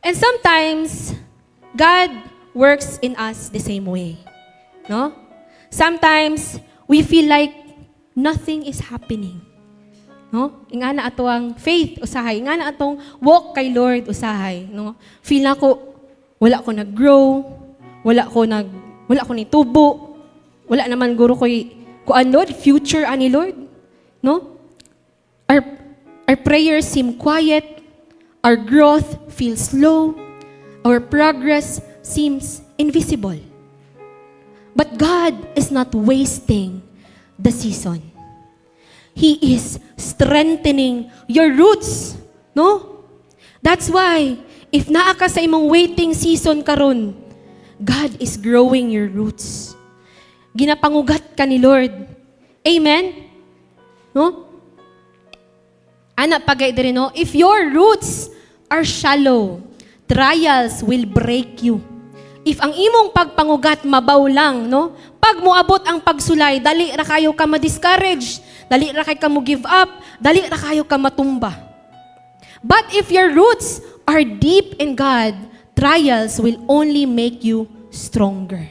And sometimes, God works in us the same way. No? Sometimes, we feel like nothing is happening. No? Inga na ato ang faith usahay, inga na atong walk kay Lord usahay, no? Feel na ko wala ko nag-grow, wala ko nitubo, wala naman guro ko'y kuan Lord, future ani Lord, no? Our prayers seem quiet, our growth feels slow, our progress seems invisible. But God is not wasting the season. He is strengthening your roots, no? That's why, if naa ka sa imong waiting season karon, God is growing your roots. Ginapangugat ka ni Lord. Amen? No? Ana pagay diri no, if your roots are shallow, trials will break you. If ang imong pagpangugat mabaw lang, no? Pag moabot ang pagsulay, dali ra kayo ka ma-discourage, dali ra kayo ka mo give up, dali ra kayo ka matumba. But if your roots are deep in God, trials will only make you stronger.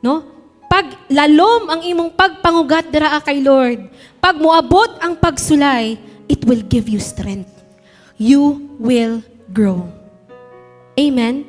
No? Pag lalom ang imong pagpangugat dira kay Lord, pag moabot ang pagsulay, it will give you strength. You will grow. Amen?